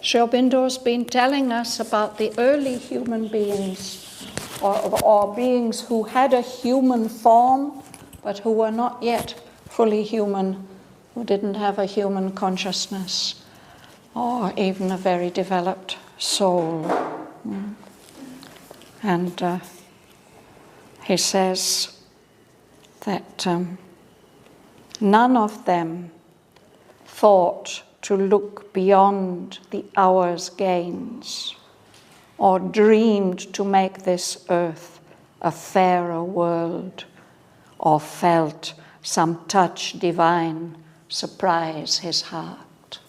Sri Aurobindo's been telling us about the early human beings, or beings who had a human form, but who were not yet fully human, who didn't have a human consciousness, or even a very developed soul. And he says that none of them thought to look beyond the hour's gains, or dreamed to make this earth a fairer world, or felt some touch divine surprise his heart.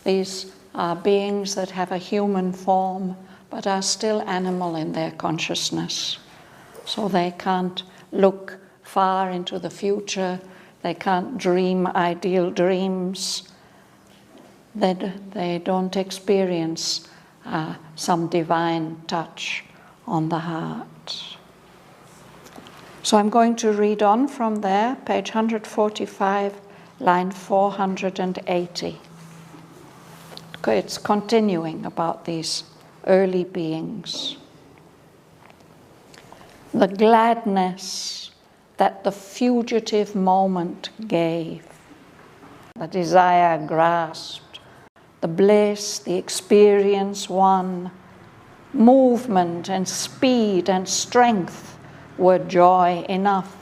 These are beings that have a human form, but are still animal in their consciousness. So they can't look far into the future, they can't dream ideal dreams, they don't experience some divine touch on the heart. So I'm going to read on from there, page 145, line 480. It's continuing about these early beings. The gladness that the fugitive moment gave, the desire grasped, the bliss, the experience won, movement and speed and strength were joy enough,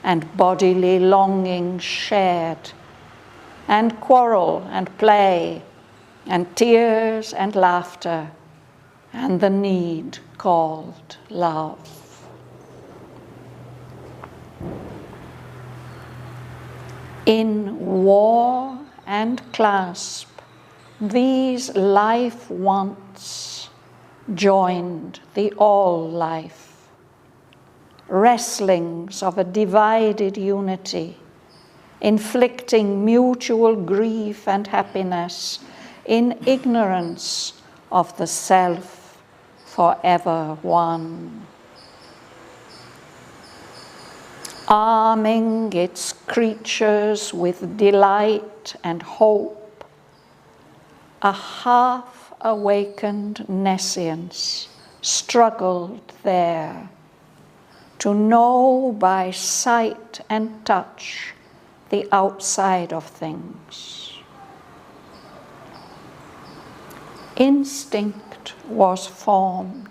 and bodily longing shared, and quarrel and play, and tears and laughter, and the need called love. In war and clasp, these life wants joined the all-life, wrestlings of a divided unity, inflicting mutual grief and happiness in ignorance of the self forever one. Arming its creatures with delight and hope, a half-awakened nescience struggled there to know by sight and touch the outside of things. Instinct was formed.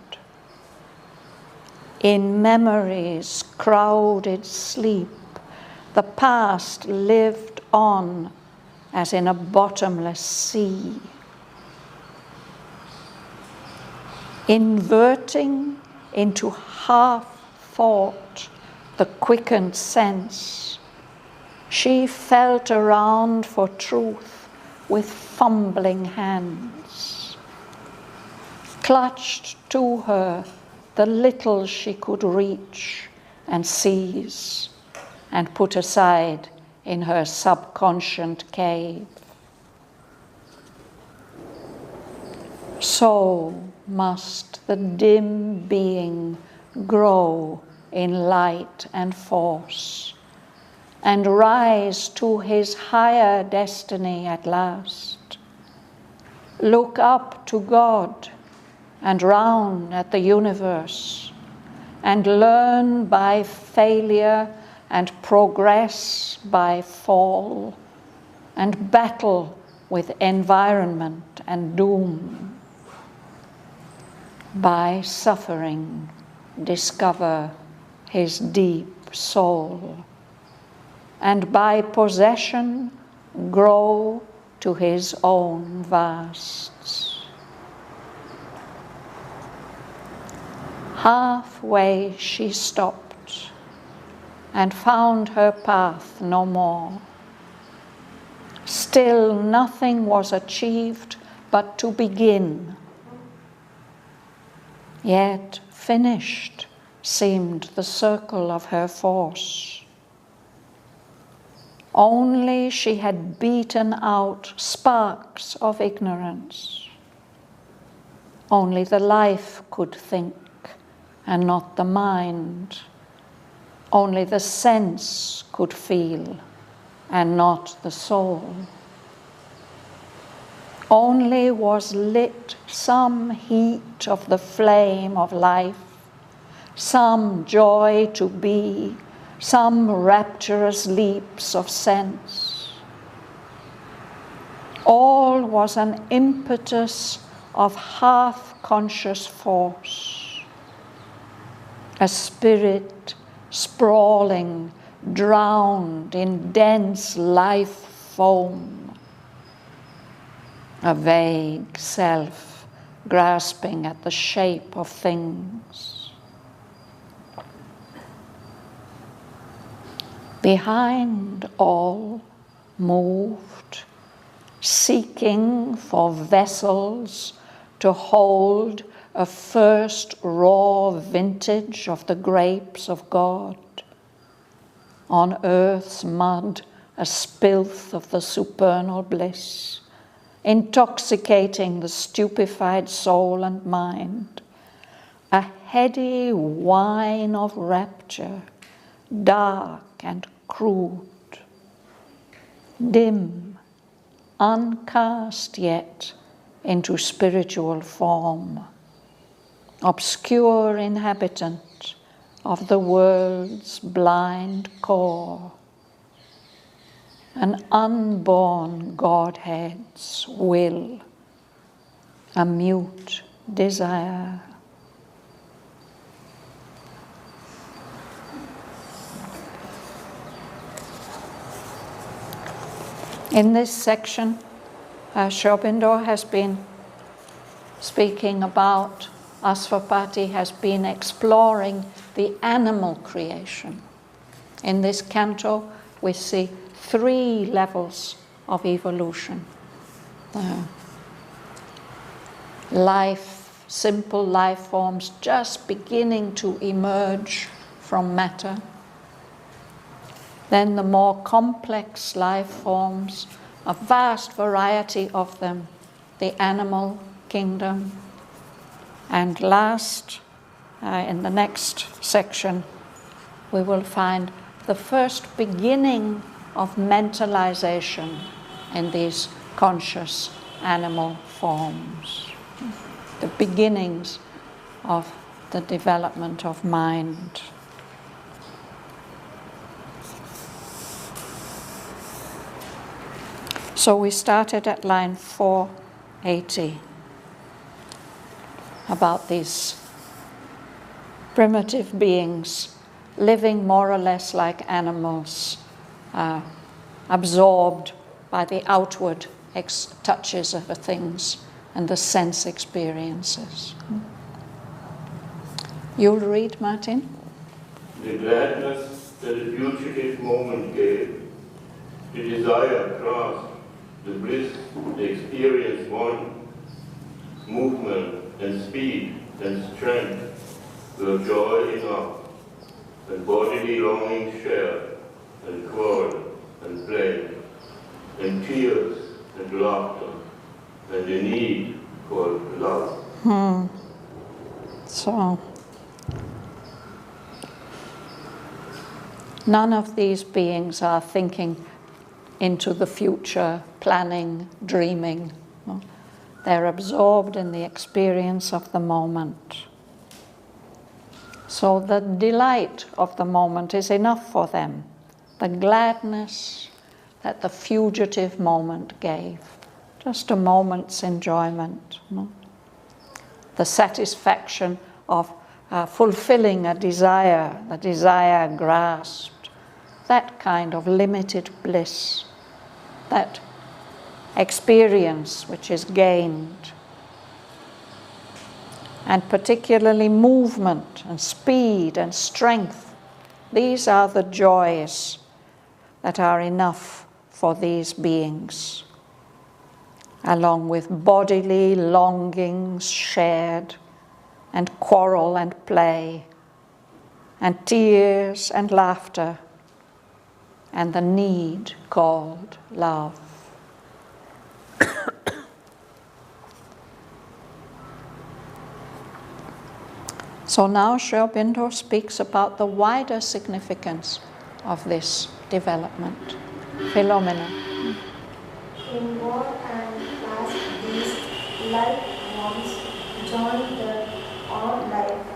In memory's crowded sleep, the past lived on as in a bottomless sea. Inverting into half-thought the quickened sense, she felt around for truth with fumbling hands, clutched to her the little she could reach and seize and put aside in her subconscious cave. So must the dim being grow in light and force, and rise to his higher destiny at last. Look up to God and round at the universe, and learn by failure and progress by fall, and battle with environment and doom. By suffering, discover his deep soul, and by possession, grow to his own vasts. Halfway she stopped and found her path no more. Still nothing was achieved but to begin. Yet finished seemed the circle of her force. Only she had beaten out sparks of ignorance. Only the life could think and not the mind. Only the sense could feel and not the soul. only was lit some heat of the flame of life, some joy to be, some rapturous leaps of sense. All was an impetus of half-conscious force, a spirit sprawling, drowned in dense life foam, a vague self grasping at the shape of things. Behind all moved, seeking for vessels to hold a first raw vintage of the grapes of God. On earth's mud, a spilth of the supernal bliss, intoxicating the stupefied soul and mind, a heady wine of rapture, dark and crude, dim, uncast yet into spiritual form, obscure inhabitant of the world's blind core, an unborn Godhead's will, a mute desire. In this section, Sri Aurobindo has been speaking about, Asvapati has been exploring the animal creation. In this canto, we see 3 levels of evolution. Life, simple life forms just beginning to emerge from matter. Then the more complex life forms, a vast variety of them, the animal kingdom. And last, in the next section, we will find the first beginning of mentalization in these conscious animal forms, the beginnings of the development of mind. So we started at line 480 about these primitive beings living more or less like animals, absorbed by the outward touches of the things and the sense experiences. You'll read, Martin? The gladness that the fugitive moment gave, the desire grasped, the bliss the experience won, movement and speed and strength were joy enough, and bodily longing shared, and quarrel and blame, and tears and laughter, and the need called love. So, none of these beings are thinking into the future, planning, dreaming. No? They're absorbed in the experience of the moment. So the delight of the moment is enough for them. The gladness that the fugitive moment gave. Just a moment's enjoyment. No? The satisfaction of fulfilling a desire, the desire grasped. That kind of limited bliss, that experience which is gained, and particularly movement and speed and strength. These are the joys that are enough for these beings, along with bodily longings shared, and quarrel and play, and tears and laughter, and the need called love. So now Sri Aurobindo speaks about the wider significance of this development. Philomena. In war and last like ones join the all-life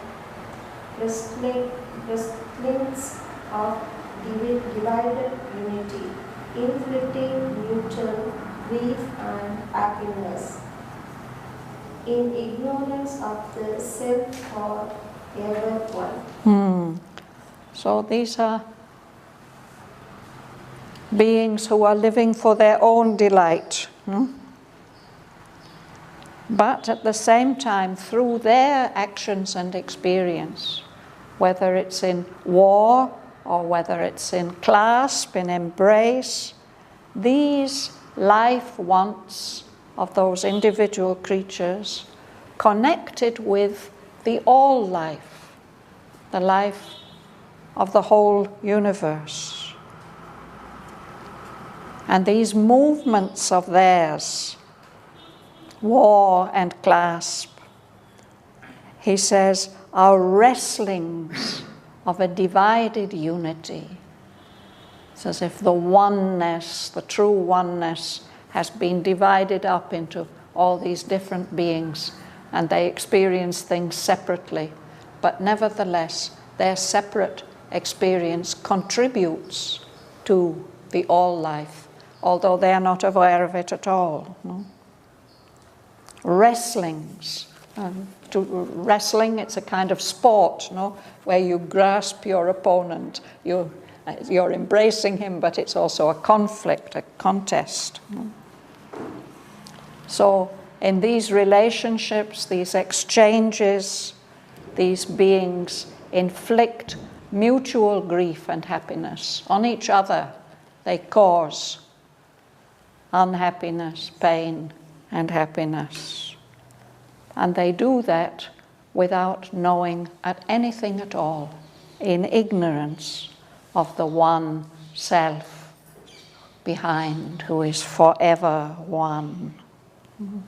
wrestlings of divided unity, inflicting mutual grief and happiness, in ignorance of the self or ever one. So these are beings who are living for their own delight. But at the same time, through their actions and experience, whether it's in war or whether it's in clasp, in embrace, these life wants of those individual creatures connected with the all life, the life of the whole universe. And these movements of theirs, war and clasp, he says, are wrestlings of a divided unity. It's as if the oneness, the true oneness, has been divided up into all these different beings, and they experience things separately. But nevertheless, their separate experience contributes to the all life, although they are not aware of it at all. Wrestlings. Wrestling, it's a kind of sport, where you grasp your opponent. You're embracing him, but it's also a conflict, a contest. So in these relationships, these exchanges, these beings inflict mutual grief and happiness on each other. They cause unhappiness, pain, and happiness. And they do that without knowing at anything at all, in ignorance of the one self behind, who is forever one. In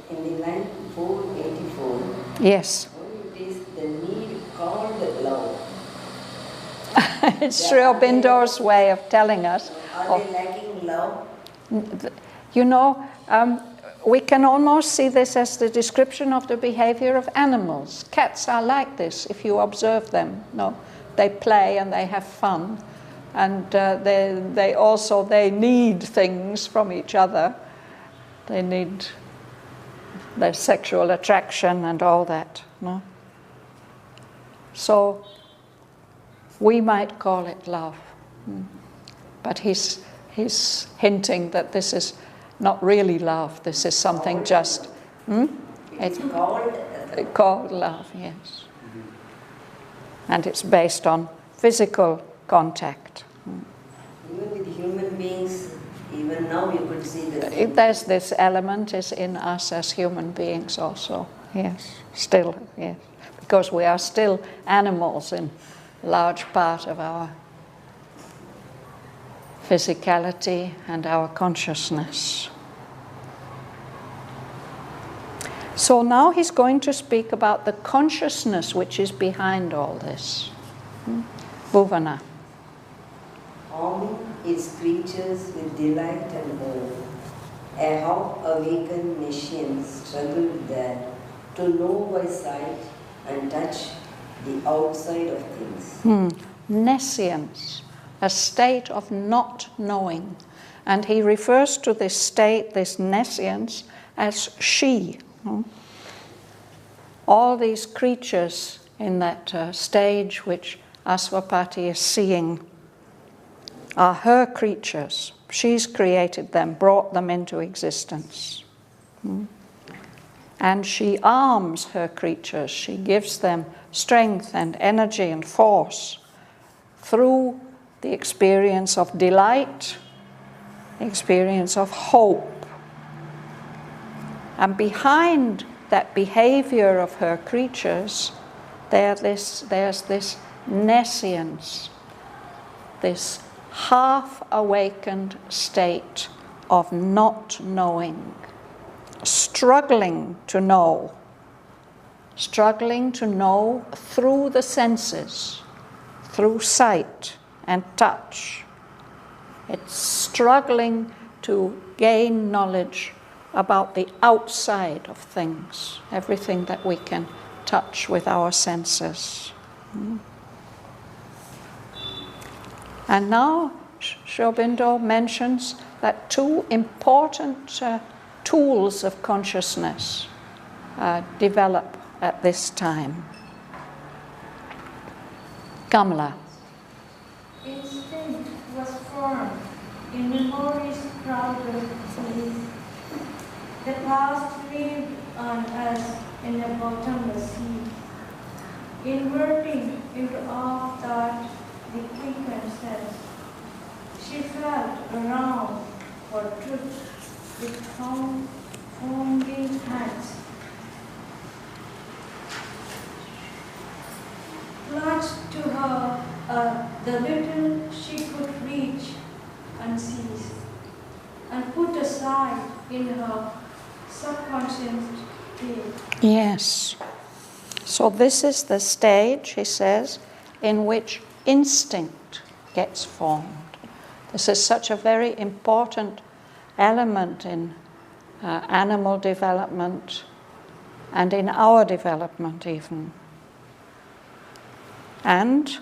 the line 484, yes. it is the need called love. It's Sri Aurobindo's way of telling us. Are they lacking love? We can almost see this as the description of the behavior of animals. Cats are like this, if you observe them. They play and they have fun, and they need things from each other. They need their sexual attraction and all that. So we might call it love, but he's hinting that this is not really love. This is something just. It's called love, yes. And it's based on physical contact. Even with human beings, even now you could see this. If there's this element is in us as human beings also, yes, still, yes. Because we are still animals in large part of our physicality and our consciousness. So now he's going to speak about the consciousness which is behind all this. Bhuvana. Arming its creatures with delight and awe. A half-awakened Nescience struggled there to know by sight and touch the outside of things. Nescience, a state of not knowing. And he refers to this state, this nescience, as she. All these creatures in that stage which Aswapati is seeing are her creatures. She's created them, brought them into existence. And she arms her creatures. She gives them strength and energy and force through the experience of delight, the experience of hope. And behind that behavior of her creatures, there's this nescience, this half-awakened state of not knowing, struggling to know through the senses, through sight and touch. It's struggling to gain knowledge about the outside of things, everything that we can touch with our senses. And now Sri Aurobindo mentions that two important tools of consciousness develop at this time. Kamala. Instinct was formed in memories crowded beneath. The past lived on us in a bottomless sea, inverting into all thought the quickened sense. She felt around for truth with foaming hands. Clutched to her the little she could reach and seize, and put aside in her subconscious state. Yes. So this is the stage, he says, in which instinct gets formed. This is such a very important element in animal development and in our development even. And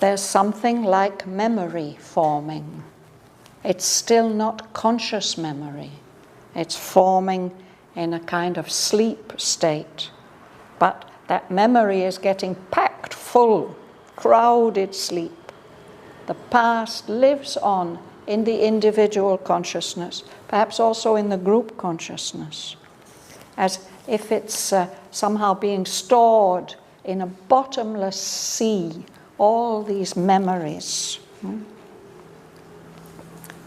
there's something like memory forming. It's still not conscious memory. It's forming in a kind of sleep state. But that memory is getting packed full, crowded sleep. The past lives on in the individual consciousness, perhaps also in the group consciousness, as if it's somehow being stored in a bottomless sea, all these memories.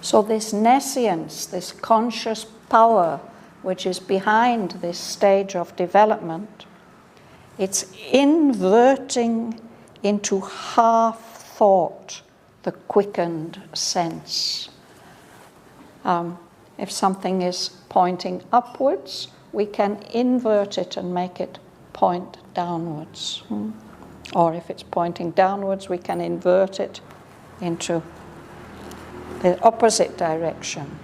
So this nescience, this conscious power which is behind this stage of development, it's inverting into half thought the quickened sense. If something is pointing upwards, we can invert it and make it point downwards. Or if it's pointing downwards, we can invert it into the opposite direction.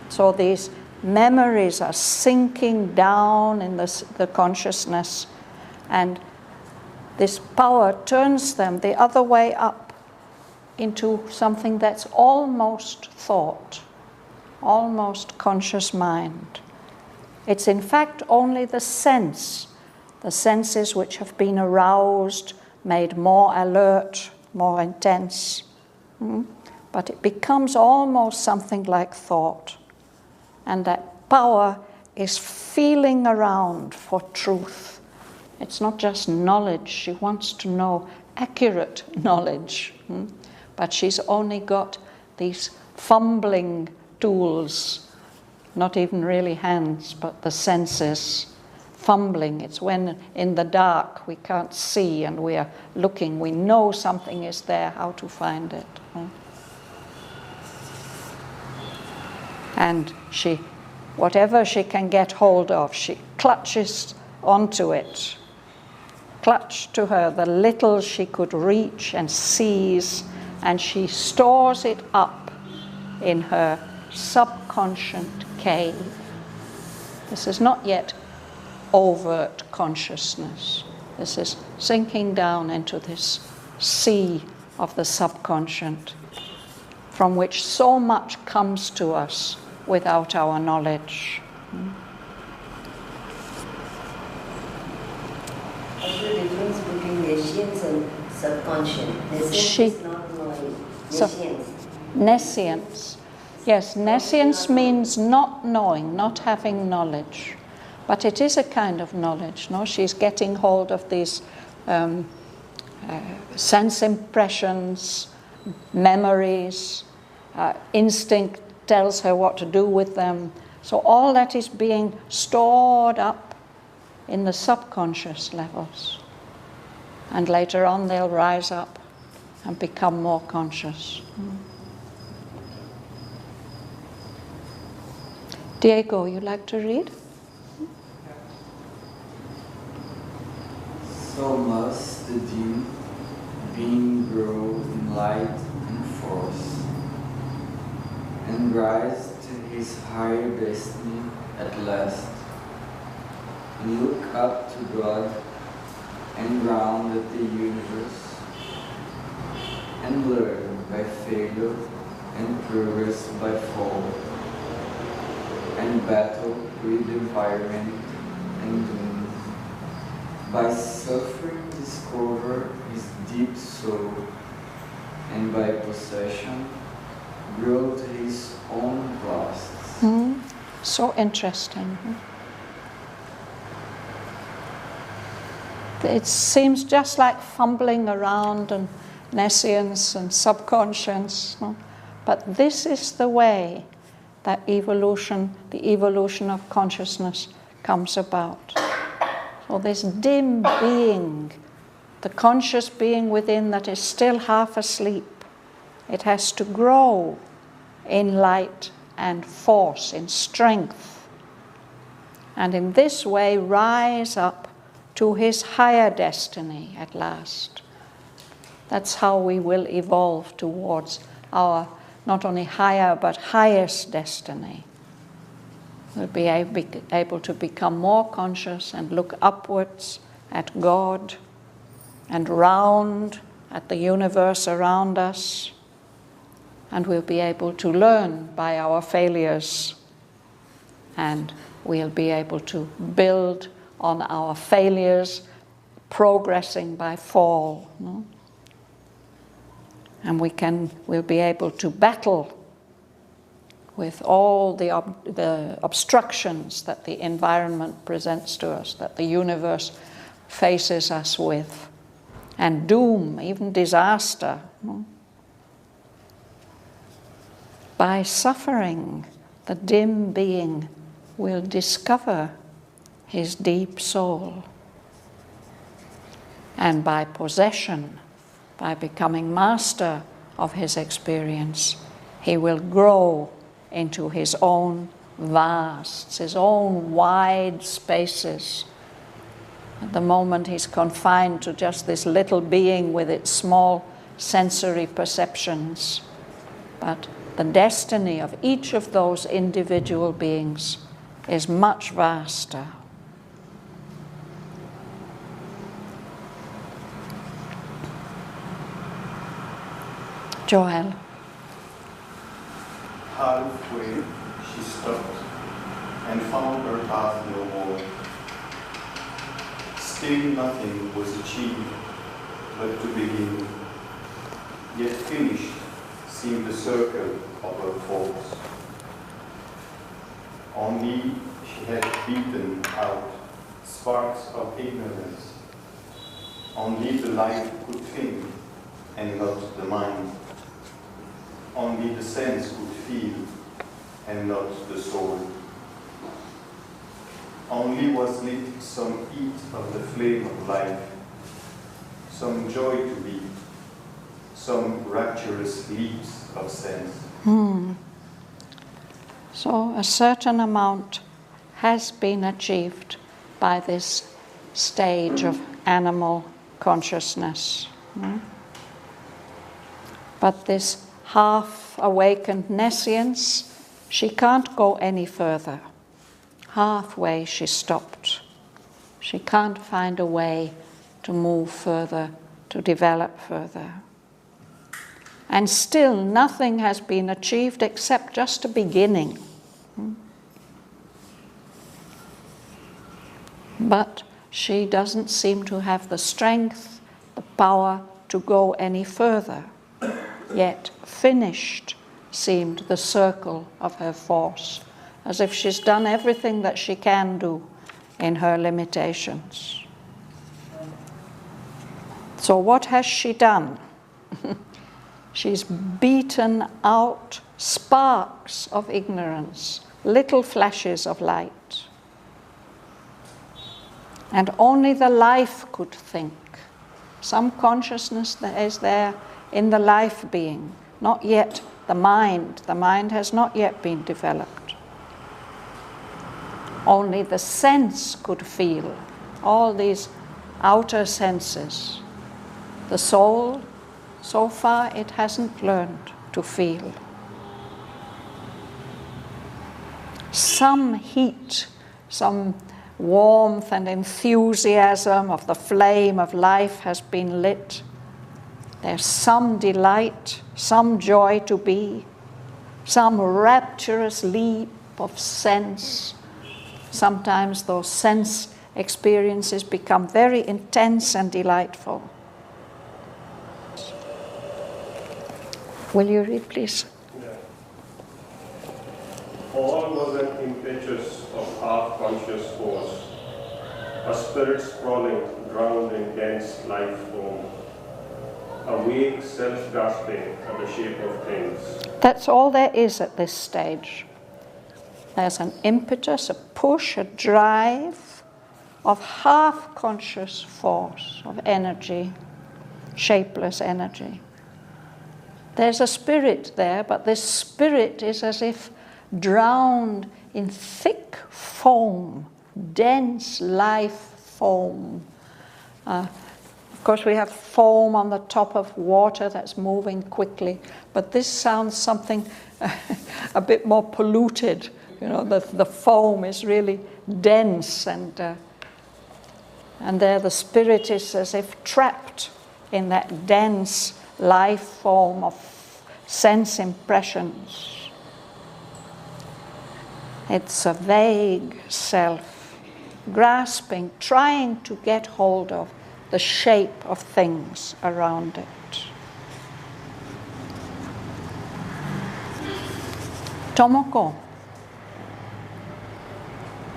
So these memories are sinking down in the consciousness, and this power turns them the other way up into something that's almost thought, almost conscious mind. It's in fact only the senses which have been aroused, made more alert, more intense. But it becomes almost something like thought. And that power is feeling around for truth. It's not just knowledge. She wants to know accurate knowledge. But she's only got these fumbling tools, not even really hands, but the senses. Fumbling, it's when in the dark we can't see and we are looking, we know something is there, how to find it. And she, whatever she can get hold of, she clutches onto it. Clutched to her the little she could reach and seize, and she stores it up in her subconscious cave. This is not yet overt consciousness. This is sinking down into this sea of the subconscious, from which so much comes to us without our knowledge. What's the difference between nescience and subconscious? Nescience is not knowing. Nescience. Nescience. Yes, nescience means not knowing, not having knowledge. But it is a kind of knowledge, no? She's getting hold of these sense impressions, memories, instinct tells her what to do with them. So all that is being stored up in the subconscious levels. And later on they'll rise up and become more conscious. Diego, you like to read? So must the dim being grow in light and force, and rise in his higher destiny at last, and look up to God and round at the universe, and learn by failure and progress by fall, and battle with environment and doom, by suffering discover his deep soul, and by possession grow to his own vasts. So interesting. It seems just like fumbling around and nescience and subconscious, but this is the way that evolution, the evolution of consciousness comes about. So this dim being, the conscious being within that is still half asleep, it has to grow in light and force, in strength, and in this way rise up to his higher destiny at last. That's how we will evolve towards our not only higher but highest destiny. We'll be able to become more conscious and look upwards at God and round at the universe around us, and we'll be able to learn by our failures, and we'll be able to build on our failures, progressing by fall. And we'll be able to battle with all the obstructions that the environment presents to us, that the universe faces us with, and doom, even disaster. By suffering, the dim being will discover his deep soul. And by possession, by becoming master of his experience, he will grow into his own vasts, his own wide spaces. At the moment he's confined to just this little being with its small sensory perceptions. But the destiny of each of those individual beings is much vaster. Joel. Halfway she stopped and found her path no more. Still nothing was achieved but to begin, yet finished seemed the circle of her thoughts. Only she had beaten out sparks of ignorance. Only the light could think and not the mind. Only the sense could feel and not the soul. Only was lit some heat of the flame of life, some joy to be, some rapturous leaps of sense. So a certain amount has been achieved by this stage of animal consciousness. But this half-awakened nescience, she can't go any further. Halfway she stopped. She can't find a way to move further, to develop further. And still nothing has been achieved except just a beginning. But she doesn't seem to have the strength, the power to go any further. Yet finished seemed the circle of her force, as if she's done everything that she can do in her limitations. So what has she done? She's beaten out sparks of ignorance, little flashes of light. And only the life could think. Some consciousness that is there in the life being, not yet the mind. The mind has not yet been developed. Only the sense could feel, all these outer senses. The soul, so far it hasn't learned to feel. some heat, some warmth and enthusiasm of the flame of life has been lit. There's some delight, some joy to be, some rapturous leap of sense. Sometimes those sense experiences become very intense and delightful. Will you read, please? Yeah. All was an impetus of half-conscious force, a spirit sprawling, drowned in dense life form, a weak self-grasping at the shape of things. That's all there is at this stage. There's an impetus, a push, a drive of half-conscious force, of energy, shapeless energy. There's a spirit there, but this spirit is as if drowned in thick foam, dense life foam. Of course, we have foam on the top of water that's moving quickly, but this sounds something a bit more polluted. You know, the foam is really dense, and there the spirit is as if trapped in that dense life form of sense impressions. It's a vague self, grasping, trying to get hold of the shape of things around it. Tomoko.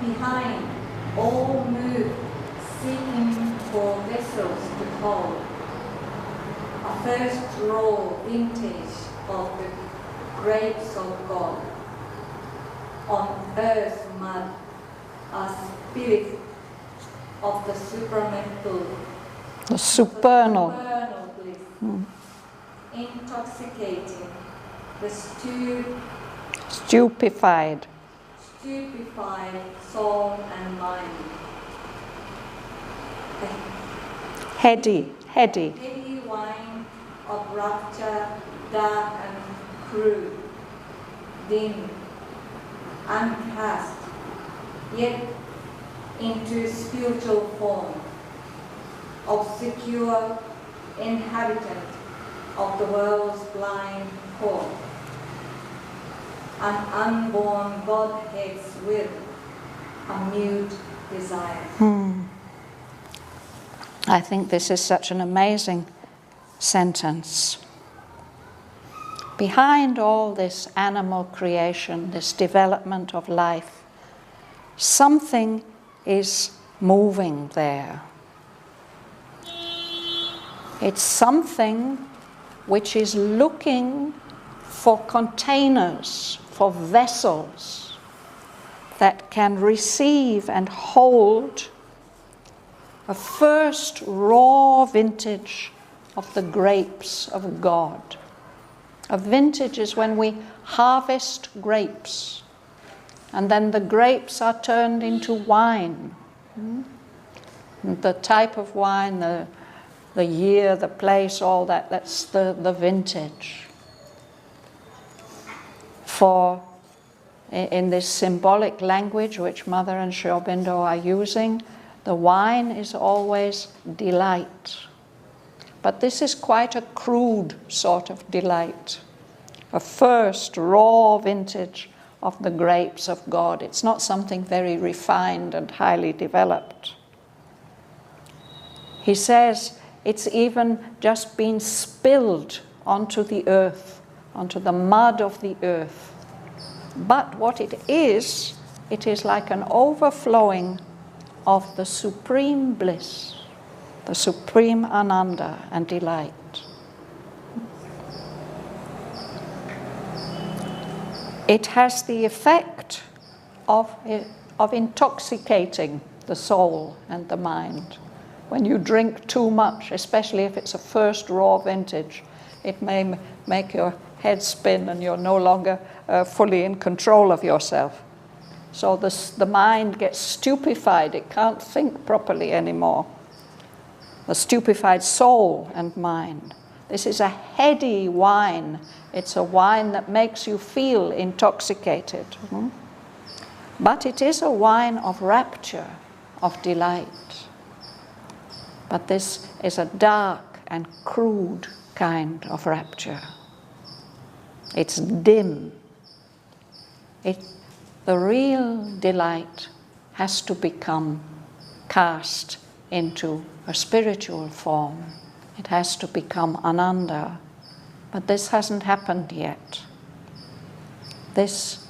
Behind, all move, seeking for vessels to hold. A first raw vintage of the grapes of God. On earth mud, a spirit of the supramental, The supernal. bliss, intoxicating the Stupefied. stupefied soul and mind. Heady. Heavy wine of rapture, dark and crude, dim, uncast, yet into spiritual form, obscure inhabitant of the world's blind core, an unborn Godhead's will, a mute desire. I think this is such an amazing sentence. Behind all this animal creation, this development of life, something is moving there. It's something which is looking for containers, for vessels that can receive and hold a first raw vintage of the grapes of God. A vintage is when we harvest grapes, and then the grapes are turned into wine. The type of wine, the year, the place, all that, that's the vintage. For in this symbolic language which Mother and Sri Aurobindo are using, the wine is always delight. But this is quite a crude sort of delight. A first raw vintage of the grapes of God. It's not something very refined and highly developed. He says it's even just been spilled onto the earth, onto the mud of the earth. But what it is like an overflowing of the supreme bliss, the supreme ananda and delight. It has the effect of intoxicating the soul and the mind. When you drink too much, especially if it's a first raw vintage, it may make your head spin and you're no longer fully in control of yourself. So the mind gets stupefied. It can't think properly anymore. The stupefied soul and mind. This is a heady wine. It's a wine that makes you feel intoxicated. But it is a wine of rapture, of delight. But this is a dark and crude kind of rapture. It's dim. The real delight has to become cast into a spiritual form. It has to become ananda. But this hasn't happened yet. This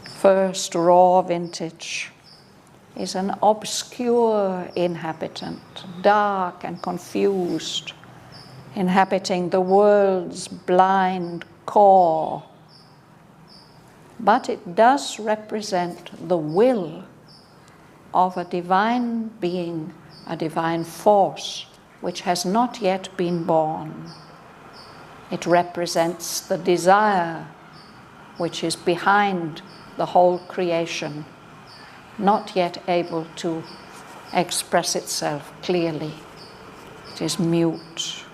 first raw vintage is an obscure inhabitant, dark and confused, inhabiting the world's blind core. But it does represent the will of a divine being, a divine force, which has not yet been born. It represents the desire which is behind the whole creation, not yet able to express itself clearly. It is mute.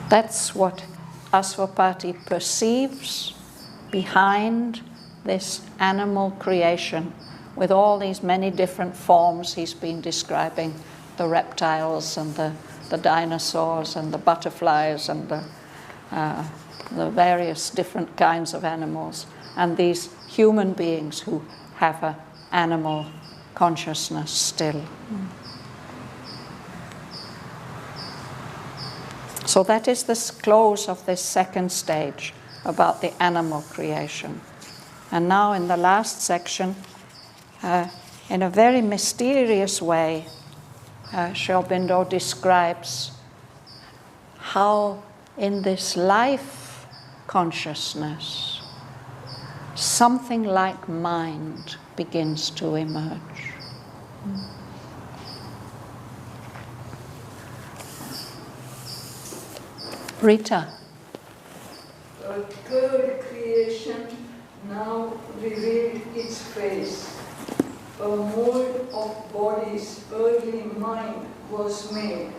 That's what Aswapati perceives behind this animal creation, with all these many different forms he's been describing, the reptiles and the dinosaurs and the butterflies and the various different kinds of animals, and these human beings who have an animal consciousness still. So that is the close of this second stage about the animal creation. And now in the last section, in a very mysterious way, Sri Aurobindo describes how in this life consciousness, something like mind begins to emerge. Rita. A third creation now revealed its face. A mold of body's early mind was made.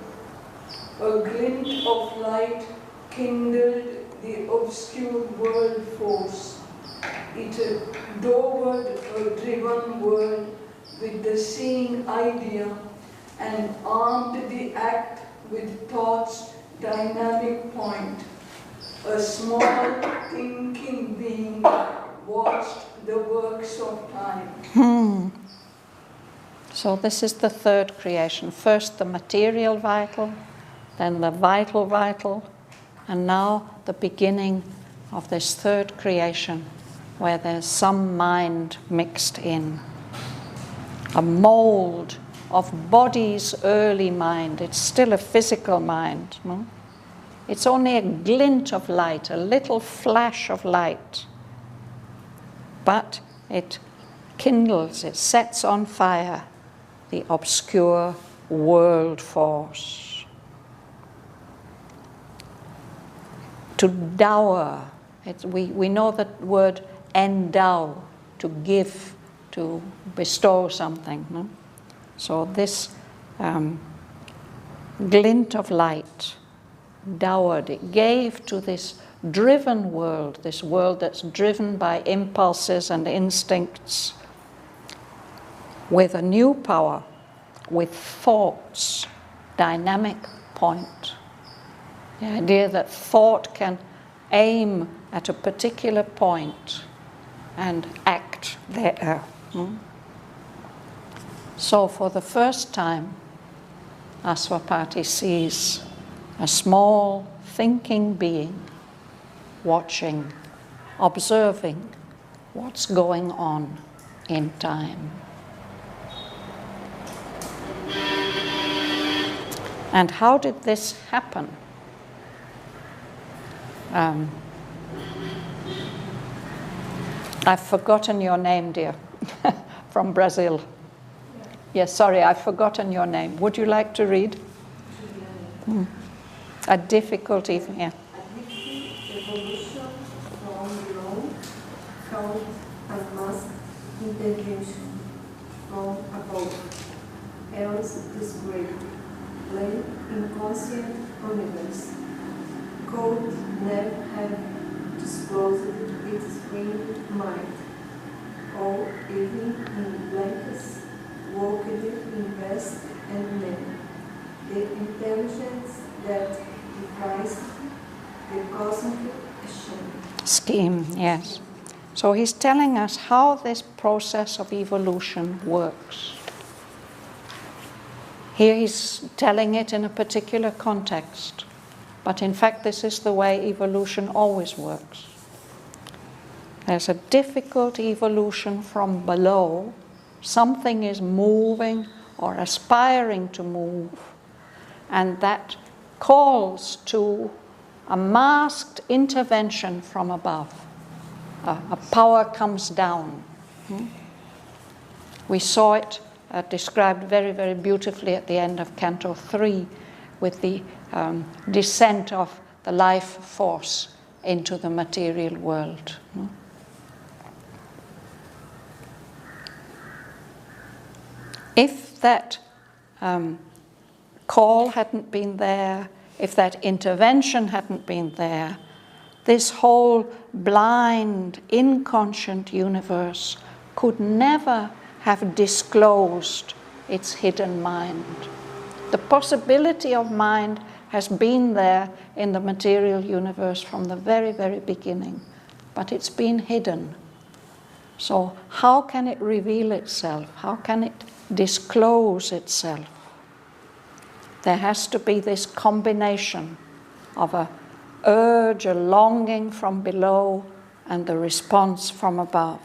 A glint of light kindled the obscure world force. It adored a driven world with the seeing idea and armed the act with thought's dynamic point. A small thinking being watched the works of time. So this is the third creation. First the material vital, then the vital vital, and now the beginning of this third creation where there's some mind mixed in. A mold of body's early mind. It's still a physical mind. No? It's only a glint of light, a little flash of light. But it kindles, it sets on fire the obscure world force. To dower, we know that word endow, to give, to bestow something. No? So this glint of light dowered, it gave to this driven world, this world that's driven by impulses and instincts, with a new power, with thought's dynamic point. The idea that thought can aim at a particular point and act there. So for the first time, Aswapati sees a small thinking being watching, observing what's going on in time. And how did this happen? I've forgotten your name, dear, from Brazil. Yes, sorry, I've forgotten your name. Would you like to read? A difficulty, yeah. Evolution from long, count and mask integration from above. Else this great, plain, inconscient universe could never have disclosed its free mind, or even in blankets, walked in vast and many. The intelligence that devised the cosmic scheme, yes. So he's telling us how this process of evolution works. Here he's telling it in a particular context, but in fact this is the way evolution always works. There's a difficult evolution from below. Something is moving or aspiring to move, and that calls to a masked intervention from above. A power comes down. We saw it described very, very beautifully at the end of Canto 3 with the descent of the life force into the material world. If that call hadn't been there, if that intervention hadn't been there, this whole blind, inconscient universe could never have disclosed its hidden mind. The possibility of mind has been there in the material universe from the very, very beginning, but it's been hidden. So how can it reveal itself? How can it disclose itself? There has to be this combination of a urge, a longing from below, and the response from above.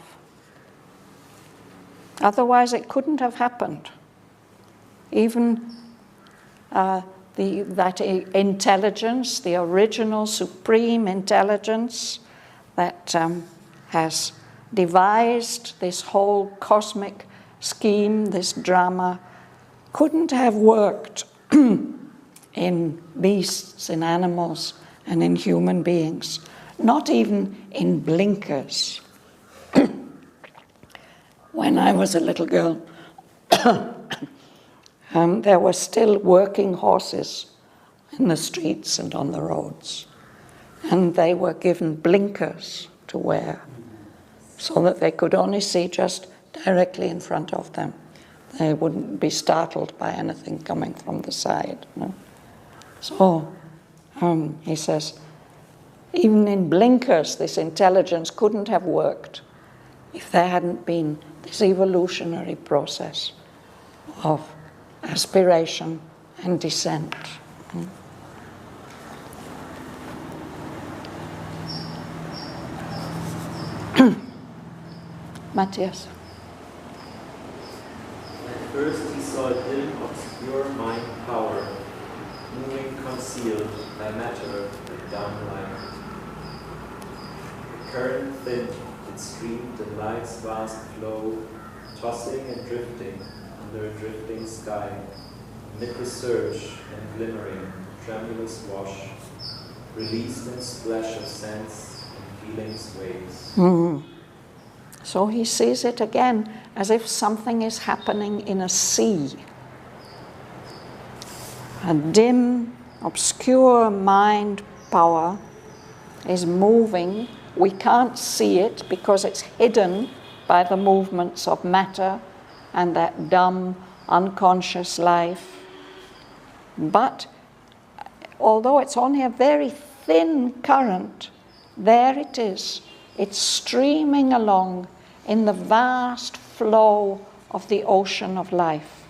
Otherwise it couldn't have happened. Even that intelligence, the original supreme intelligence that has devised this whole cosmic scheme, this drama, couldn't have worked in beasts, in animals, and in human beings, not even in blinkers. When I was a little girl, there were still working horses in the streets and on the roads, and they were given blinkers to wear so that they could only see just directly in front of them. They wouldn't be startled by anything coming from the side. So he says, even in blinkers, this intelligence couldn't have worked if there hadn't been this evolutionary process of aspiration and descent. Matthias. At first he saw a dim, obscure mind power, moving concealed by matter and dumb light. The current thin, it streamed in light's vast flow, tossing and drifting under a drifting sky, amid the surge and glimmering, tremulous wash, released in splash of sense and feeling's waves. So he sees it again as if something is happening in a sea. A dim, obscure mind power is moving. We can't see it because it's hidden by the movements of matter and that dumb, unconscious life. But although it's only a very thin current, there it is. It's streaming along in the vast flow of the ocean of life,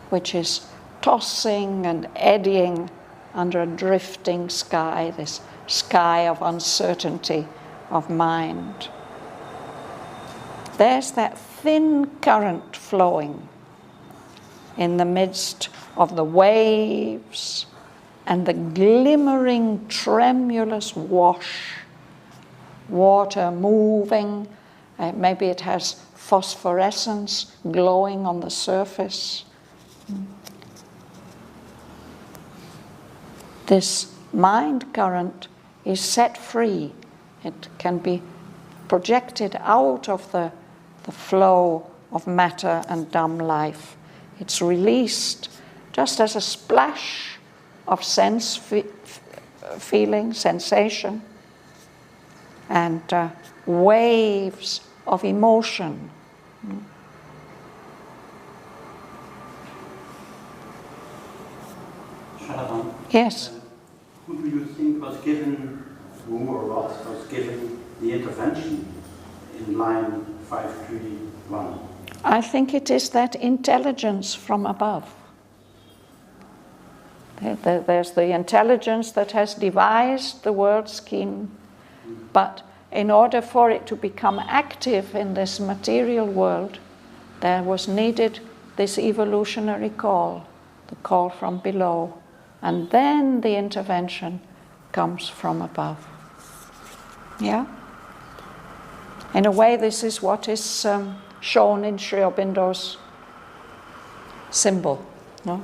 which is tossing and eddying under a drifting sky, this sky of uncertainty of mind. There's that thin current flowing in the midst of the waves and the glimmering, tremulous wash. Water moving, maybe it has phosphorescence glowing on the surface. This mind current is set free. It can be projected out of the flow of matter and dumb life. It's released just as a splash of sense feeling, sensation, and waves of emotion. Shraddhavan, Yes. who do you think was given, who or what was given the intervention in line 531? I think it is that intelligence from above. There's the intelligence that has devised the world scheme, but in order for it to become active in this material world, there was needed this evolutionary call, the call from below, and then the intervention comes from above. Yeah? In a way, this is what is shown in Sri Aurobindo's symbol. No?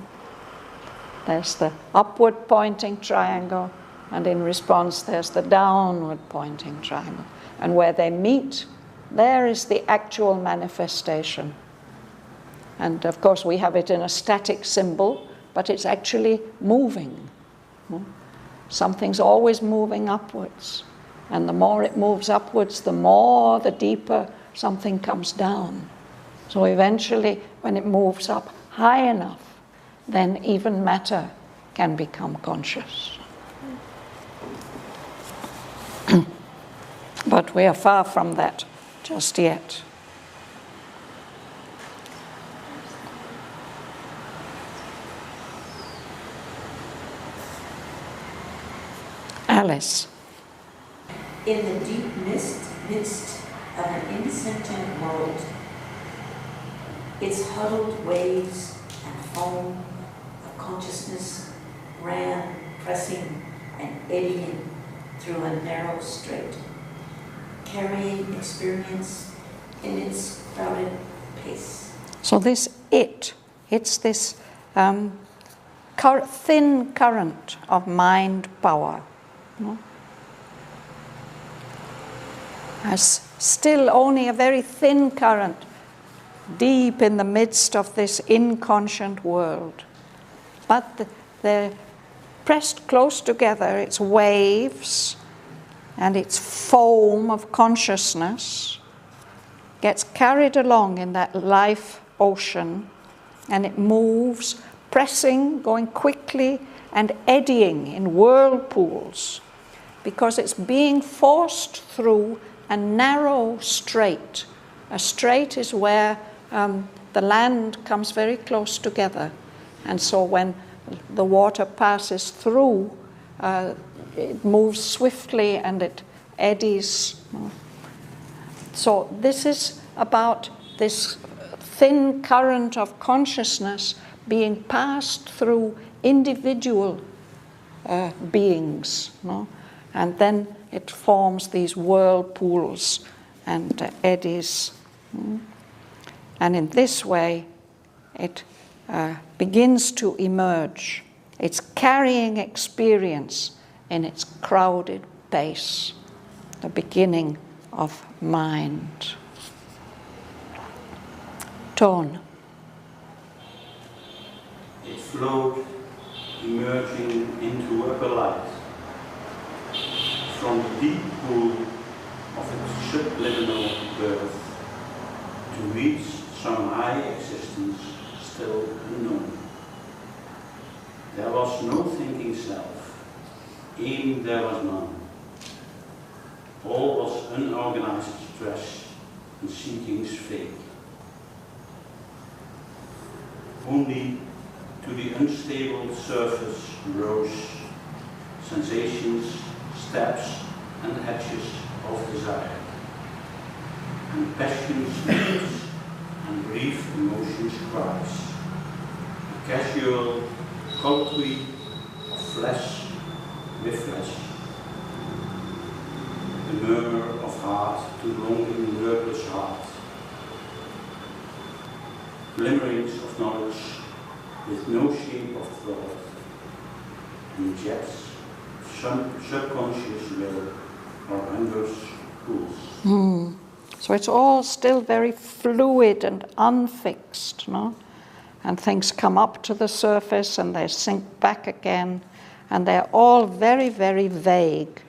There's the upward pointing triangle, and in response there's the downward pointing triangle. And where they meet, there is the actual manifestation. And of course we have it in a static symbol, but it's actually moving. No? Something's always moving upwards. And the more it moves upwards, the deeper something comes down. So eventually, when it moves up high enough, then even matter can become conscious. But we are far from that just yet. Alice. In the deep midst of an insentient world, its huddled waves and foam of consciousness ran, pressing and eddying through a narrow strait, carrying experience in its crowded pace. So this it's this thin current of mind power. No? As still only a very thin current deep in the midst of this inconscient world. But they're pressed close together, its waves and its foam of consciousness gets carried along in that life ocean, and it moves, pressing, going quickly and eddying in whirlpools, because it's being forced through a narrow strait. A strait is where the land comes very close together, and so when the water passes through, it moves swiftly and it eddies. So this is about this thin current of consciousness being passed through individual beings, no? And then it forms these whirlpools and eddies. And in this way, it begins to emerge. It's carrying experience in its crowded pace, the beginning of mind. Tone. It flowed, emerging into upper light. From the deep pool of its subliminal birth to reach some high existence still unknown. There was no thinking self, aim there was none. All was unorganized stress and seeking's fate. Only to the unstable surface rose sensations, steps and edges of desire, and passion's moods and brief emotions cries, a casual colloquy of flesh with flesh, the murmur of heart to longing wordless heart, glimmerings of knowledge with no shape of thought, and jets subconscious will or hunger's pools. So it's all still very fluid and unfixed, no? And things come up to the surface and they sink back again, and they're all very, very vague.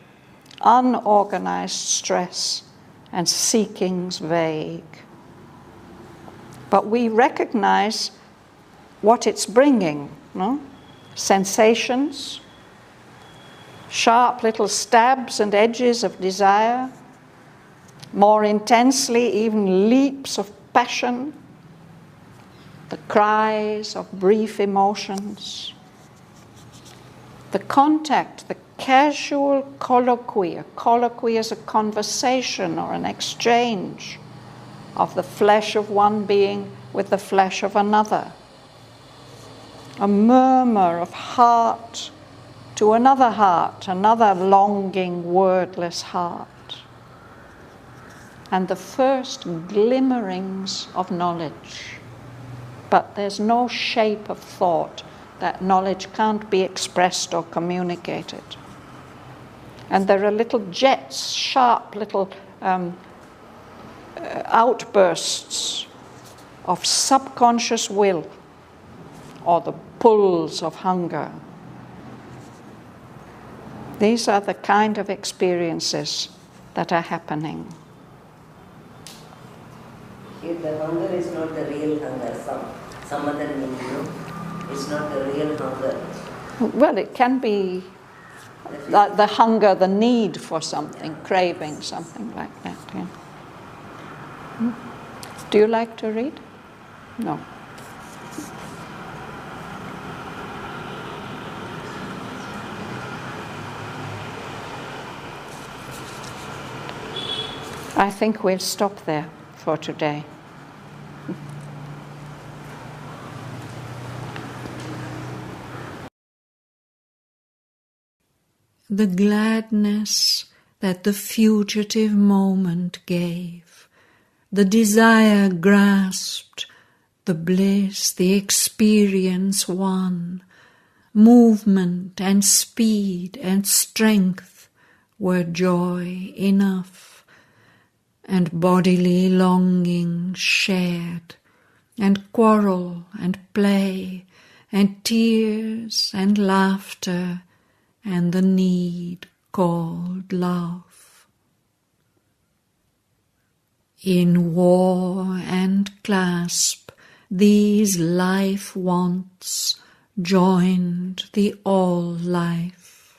Unorganized stress and seekings vague. But we recognize what it's bringing, no? Sensations, sharp little stabs and edges of desire, more intensely even leaps of passion, the cries of brief emotions. The contact, the casual colloquy. A colloquy is a conversation or an exchange of the flesh of one being with the flesh of another. A murmur of heart to another heart, another longing, wordless heart. And the first glimmerings of knowledge. But there's no shape of thought. That knowledge can't be expressed or communicated. And there are little jets, sharp little outbursts of subconscious will or the pulls of hunger. These are the kind of experiences that are happening. If the hunger is not the real hunger, some other meaning, it's not the real hunger. Well, it can be like the hunger, the need for something, craving something like that. Yeah. Do you like to read? No. I think we'll stop there for today. The gladness that the fugitive moment gave, the desire grasped, the bliss, the experience won, movement and speed and strength were joy enough, and bodily longing shared, and quarrel and play, and tears and laughter, and the need called love. In war and clasp, these life wants joined the all-life.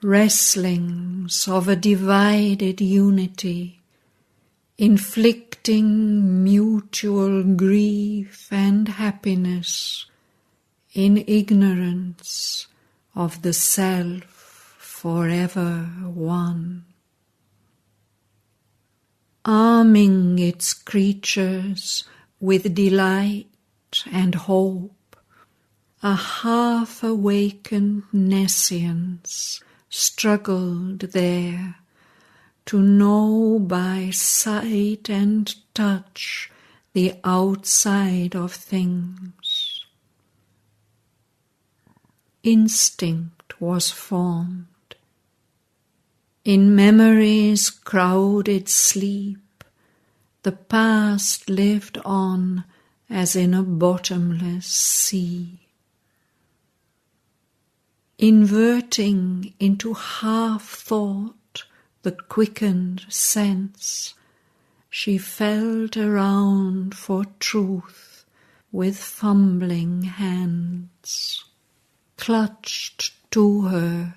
Wrestlings of a divided unity, inflicting mutual grief and happiness, in ignorance of the self forever one. Arming its creatures with delight and hope, a half-awakened nescience struggled there to know by sight and touch the outside of things. Instinct was formed. In memory's crowded sleep, the past lived on as in a bottomless sea. Inverting into half-thought the quickened sense, she felt around for truth with fumbling hands. Clutched to her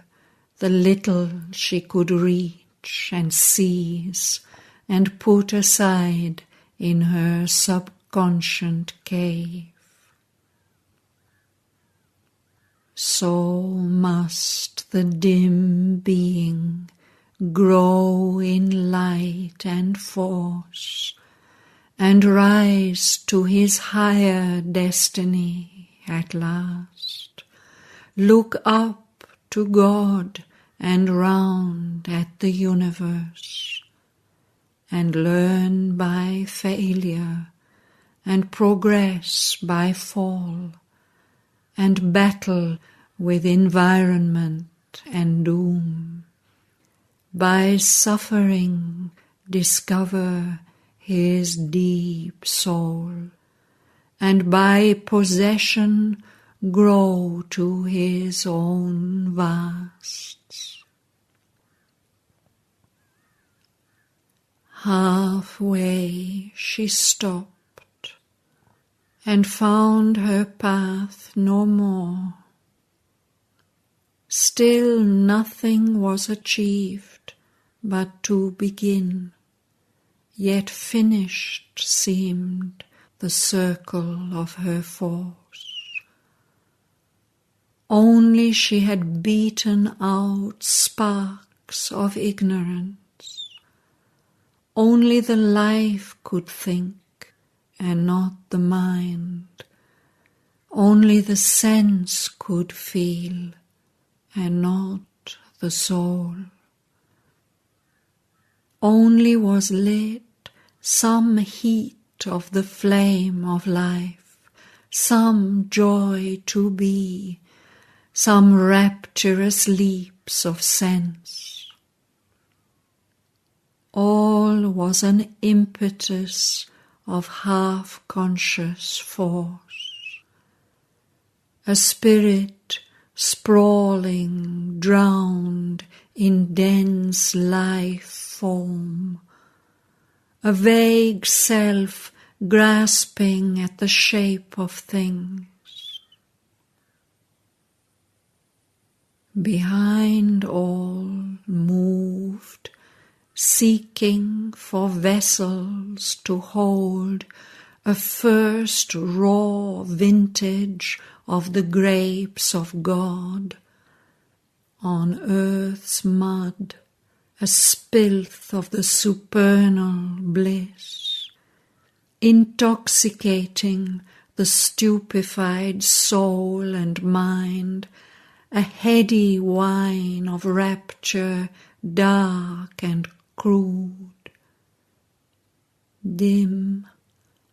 the little she could reach and seize and put aside in her subconscient cave. So must the dim being grow in light and force and rise to his higher destiny at last. Look up to God and round at the universe, and learn by failure, and progress by fall, and battle with environment and doom. By suffering discover his deep soul, and by possession grow to his own vasts. Halfway she stopped and found her path no more. Still nothing was achieved but to begin, yet finished seemed the circle of her force. Only she had beaten out sparks of ignorance. Only the life could think, and not the mind. Only the sense could feel, and not the soul. Only was lit some heat of the flame of life, some joy to be, some rapturous leaps of sense. All was an impetus of half-conscious force, a spirit sprawling, drowned in dense life foam, a vague self grasping at the shape of things. Behind all moved, seeking for vessels to hold a first raw vintage of the grapes of God, on earth's mud, a spilth of the supernal bliss, intoxicating the stupefied soul and mind, a heady wine of rapture dark and crude, dim,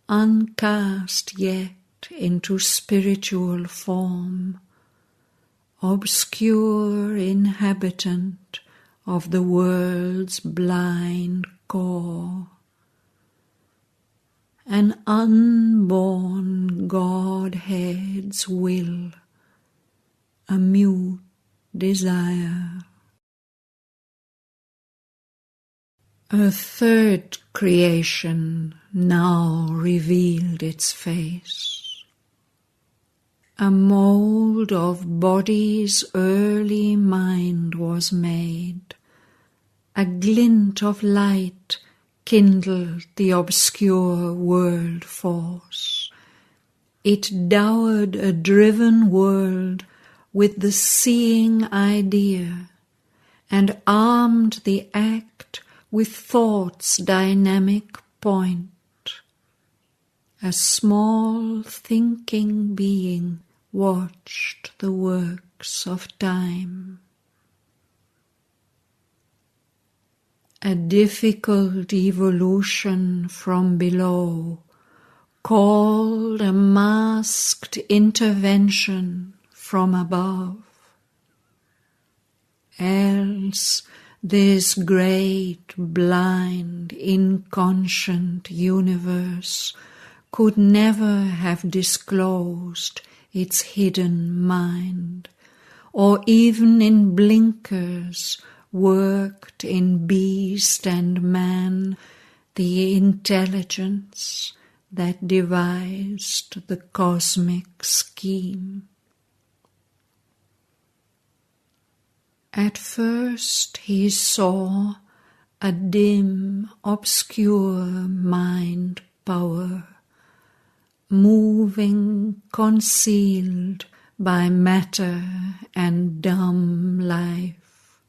uncast yet into spiritual form, obscure inhabitant of the world's blind core, an unborn Godhead's will, a mute desire. A third creation now revealed its face. A mould of body's early mind was made. A glint of light kindled the obscure world force. It dowered a driven world with the seeing idea, and armed the act with thought's dynamic point. A small thinking being watched the works of time. A difficult evolution from below called a masked intervention from above. Else this great, blind, inconscient universe could never have disclosed its hidden mind, or even in blinkers worked in beast and man the intelligence that devised the cosmic scheme. At first he saw a dim, obscure mind power, moving concealed by matter and dumb life.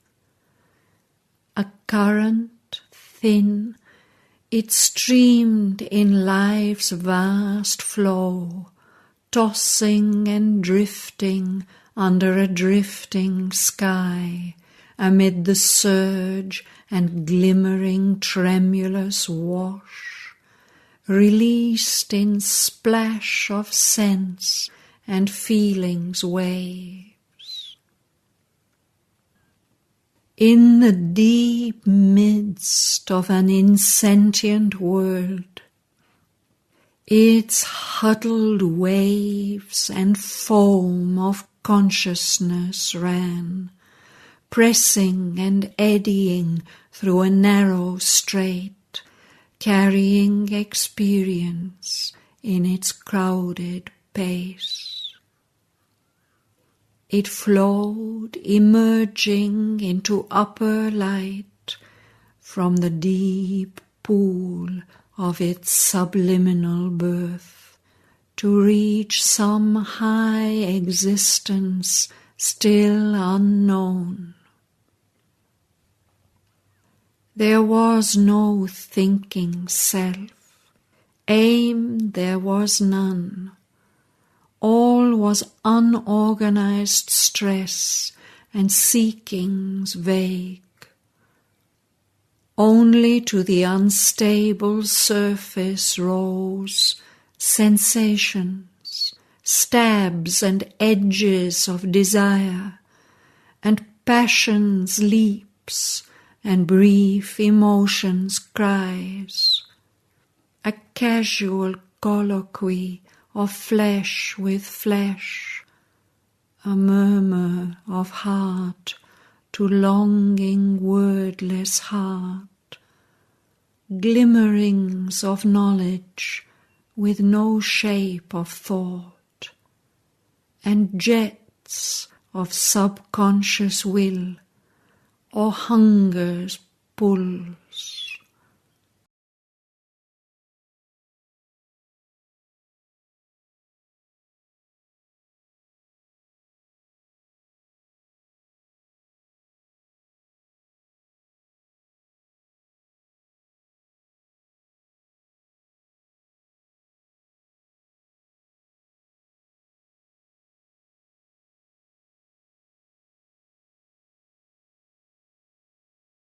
A current thin, it streamed in life's vast flow, tossing and drifting under a drifting sky, amid the surge and glimmering tremulous wash, released in splash of sense and feeling's waves. In the deep midst of an insentient world, Its huddled waves and foam of consciousness ran, pressing and eddying through a narrow strait, carrying experience in its crowded pace. It flowed, emerging into upper light from the deep pool of its subliminal birth, to reach some high existence still unknown. There was no thinking self, aim there was none. All was unorganized stress and seekings vague. Only to the unstable surface rose sensations, stabs and edges of desire, and passion's leaps and brief emotions' cries. A casual colloquy of flesh with flesh, a murmur of heart to longing wordless heart, glimmerings of knowledge with no shape of thought, and jets of subconscious will or hunger's pulse.